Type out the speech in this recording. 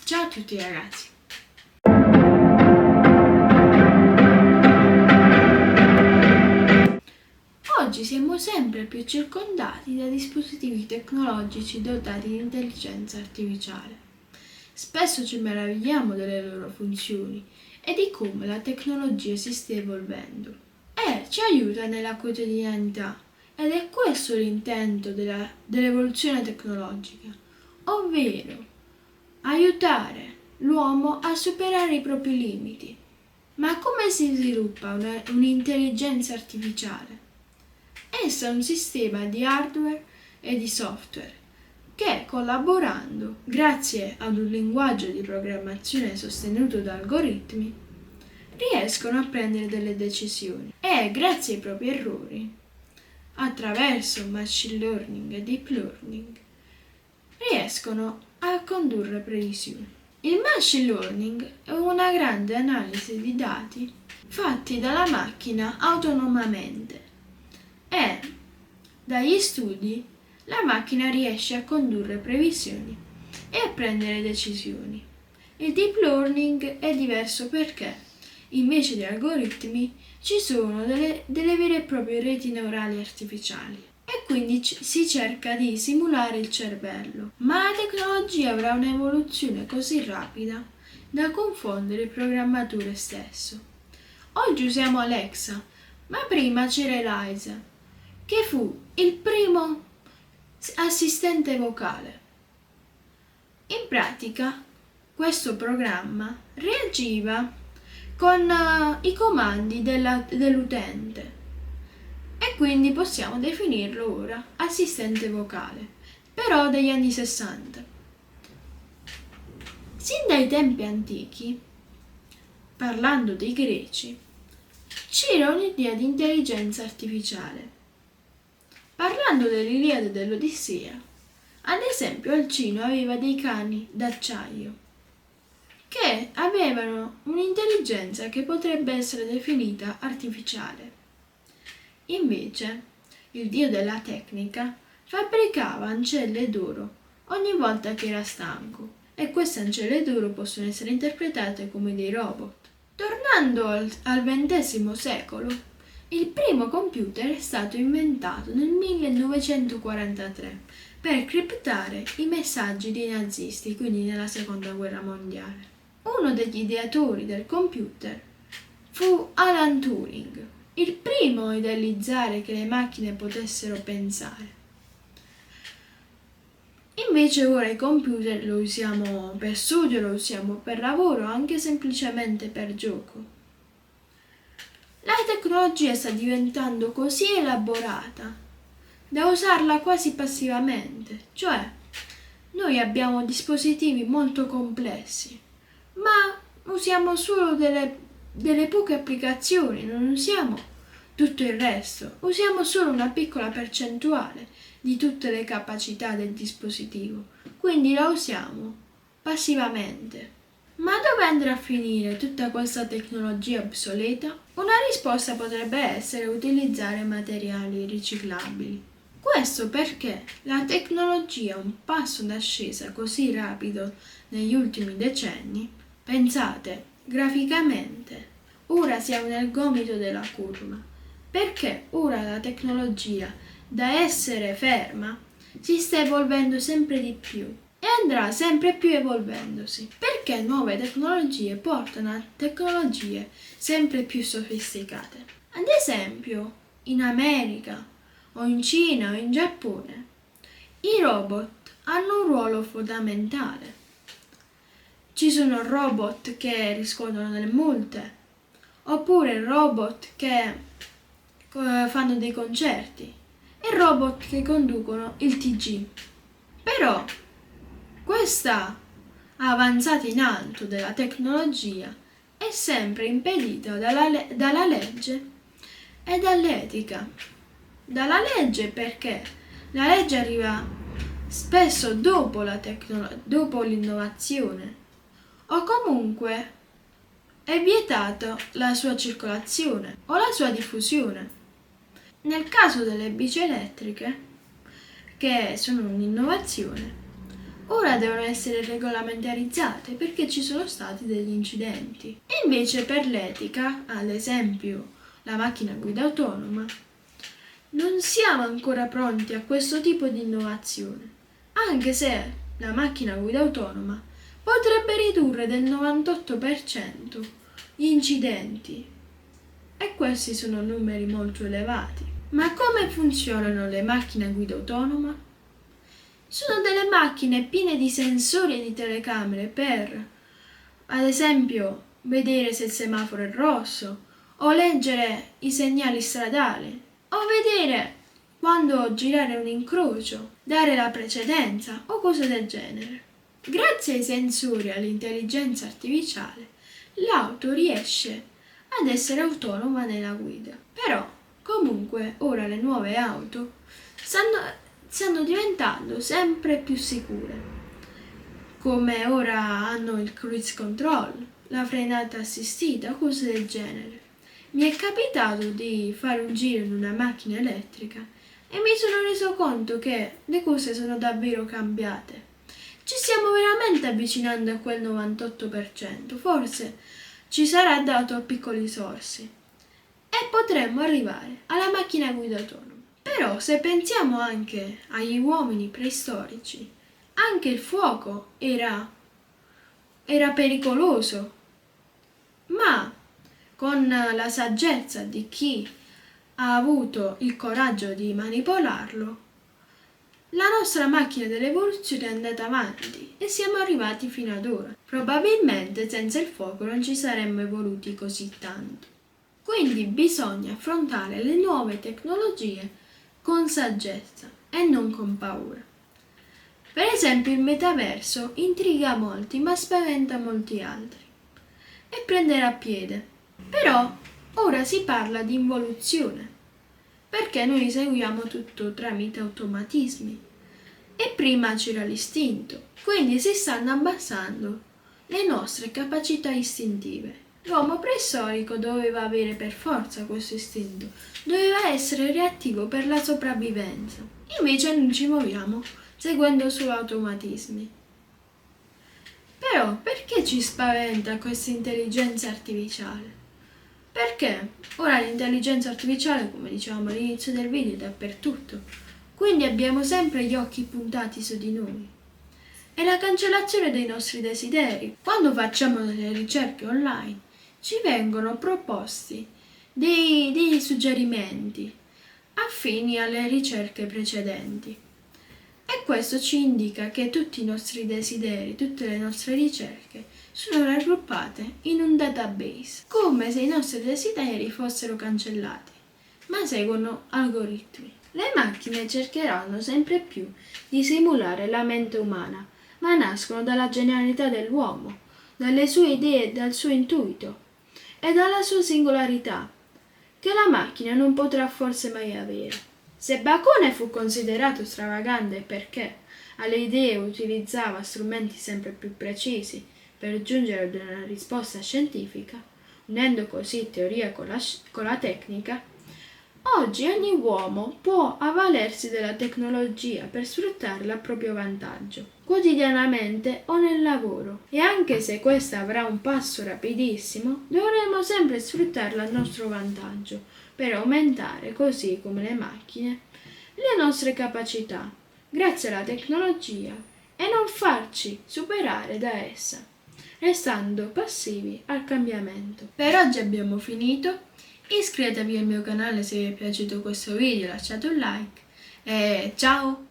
Ciao a tutti ragazzi! Oggi siamo sempre più circondati da dispositivi tecnologici dotati di intelligenza artificiale. Spesso ci meravigliamo delle loro funzioni e di come la tecnologia si stia evolvendo e ci aiuta nella quotidianità. Ed è questo l'intento dell'evoluzione tecnologica, ovvero aiutare l'uomo a superare i propri limiti. Ma come si sviluppa un'intelligenza artificiale? Essa è un sistema di hardware e di software che, collaborando grazie ad un linguaggio di programmazione sostenuto da algoritmi, riescono a prendere delle decisioni e, grazie ai propri errori, attraverso machine learning e deep learning, riescono a condurre previsioni. Il machine learning è una grande analisi di dati fatti dalla macchina autonomamente e dagli studi la macchina riesce a condurre previsioni e a prendere decisioni. Il deep learning è diverso perché invece di algoritmi ci sono delle vere e proprie reti neurali artificiali e quindi si cerca di simulare il cervello. Ma la tecnologia avrà un'evoluzione così rapida da confondere il programmatore stesso. Oggi usiamo Alexa, ma prima c'era Eliza, che fu il primo assistente vocale. In pratica, questo programma reagiva con i comandi dell'utente e quindi possiamo definirlo ora assistente vocale, però degli anni 60. Sin dai tempi antichi, parlando dei greci, c'era un'idea di intelligenza artificiale. Parlando dell'Iliade e dell'Odissea, ad esempio Alcino aveva dei cani d'acciaio che avevano un'intelligenza che potrebbe essere definita artificiale. Invece, il dio della tecnica fabbricava ancelle d'oro ogni volta che era stanco e queste ancelle d'oro possono essere interpretate come dei robot. Tornando al XX secolo, il primo computer è stato inventato nel 1943 per criptare i messaggi dei nazisti, quindi nella Seconda Guerra Mondiale. Uno degli ideatori del computer fu Alan Turing, il primo a idealizzare che le macchine potessero pensare. Invece ora i computer lo usiamo per studio, lo usiamo per lavoro, anche semplicemente per gioco. La tecnologia sta diventando così elaborata da usarla quasi passivamente, cioè noi abbiamo dispositivi molto complessi, ma usiamo solo delle poche applicazioni, non usiamo tutto il resto, usiamo solo una piccola percentuale di tutte le capacità del dispositivo, quindi la usiamo passivamente. Ma dove andrà a finire tutta questa tecnologia obsoleta? Una risposta potrebbe essere utilizzare materiali riciclabili. Questo perché la tecnologia ha un passo d'ascesa così rapido negli ultimi decenni. Pensate, graficamente, ora siamo nel gomito della curva, perché ora la tecnologia, da essere ferma, si sta evolvendo sempre di più e andrà sempre più evolvendosi, perché nuove tecnologie portano a tecnologie sempre più sofisticate. Ad esempio, in America o in Cina o in Giappone, i robot hanno un ruolo fondamentale. Ci sono robot che riscuotono delle multe, oppure robot che fanno dei concerti e robot che conducono il TG. Però questa avanzata in alto della tecnologia è sempre impedita dalla legge e dall'etica. Dalla legge perché la legge arriva spesso dopo dopo l'innovazione o comunque è vietata la sua circolazione o la sua diffusione. Nel caso delle bici elettriche, che sono un'innovazione, ora devono essere regolamentarizzate perché ci sono stati degli incidenti. E invece per l'etica, ad esempio la macchina a guida autonoma, non siamo ancora pronti a questo tipo di innovazione, anche se la macchina a guida autonoma potrebbe ridurre del 98% gli incidenti. E questi sono numeri molto elevati. Ma come funzionano le macchine a guida autonoma? Sono delle macchine piene di sensori e di telecamere per, ad esempio, vedere se il semaforo è rosso, o leggere i segnali stradali, o vedere quando girare un incrocio, dare la precedenza o cose del genere. Grazie ai sensori e all'intelligenza artificiale, l'auto riesce ad essere autonoma nella guida. Però, comunque, ora le nuove auto stanno diventando sempre più sicure, come ora hanno il cruise control, la frenata assistita, cose del genere. Mi è capitato di fare un giro in una macchina elettrica e mi sono reso conto che le cose sono davvero cambiate. Ci stiamo veramente avvicinando a quel 98%, forse ci sarà dato a piccoli sorsi e potremmo arrivare alla macchina a guida autonoma. Però se pensiamo anche agli uomini preistorici, anche il fuoco era pericoloso, ma con la saggezza di chi ha avuto il coraggio di manipolarlo, la nostra macchina dell'evoluzione è andata avanti e siamo arrivati fino ad ora. Probabilmente senza il fuoco non ci saremmo evoluti così tanto. Quindi bisogna affrontare le nuove tecnologie con saggezza e non con paura. Per esempio il metaverso intriga molti ma spaventa molti altri e prenderà piede. Però ora si parla di involuzione, perché noi eseguiamo tutto tramite automatismi e prima c'era l'istinto, quindi si stanno abbassando le nostre capacità istintive. L'uomo preistorico doveva avere per forza questo istinto, doveva essere reattivo per la sopravvivenza. Invece noi ci muoviamo seguendo solo automatismi. Però perché ci spaventa questa intelligenza artificiale? Perché ora l'intelligenza artificiale, come dicevamo all'inizio del video, è dappertutto, quindi abbiamo sempre gli occhi puntati su di noi. È la cancellazione dei nostri desideri. Quando facciamo delle ricerche online ci vengono proposti dei suggerimenti affini alle ricerche precedenti. E questo ci indica che tutti i nostri desideri, tutte le nostre ricerche sono raggruppate in un database, come se i nostri desideri fossero cancellati, ma seguono algoritmi. Le macchine cercheranno sempre più di simulare la mente umana, ma nascono dalla genialità dell'uomo, dalle sue idee e dal suo intuito e dalla sua singolarità, che la macchina non potrà forse mai avere. Se Bacone fu considerato stravagante perché alle idee utilizzava strumenti sempre più precisi per giungere ad una risposta scientifica, unendo così teoria con la tecnica, oggi ogni uomo può avvalersi della tecnologia per sfruttarla a proprio vantaggio, quotidianamente o nel lavoro. E anche se questa avrà un passo rapidissimo, dovremo sempre sfruttarla a nostro vantaggio, per aumentare, così come le macchine, le nostre capacità, grazie alla tecnologia, e non farci superare da essa, restando passivi al cambiamento. Per oggi abbiamo finito. Iscrivetevi al mio canale se vi è piaciuto questo video, lasciate un like e ciao!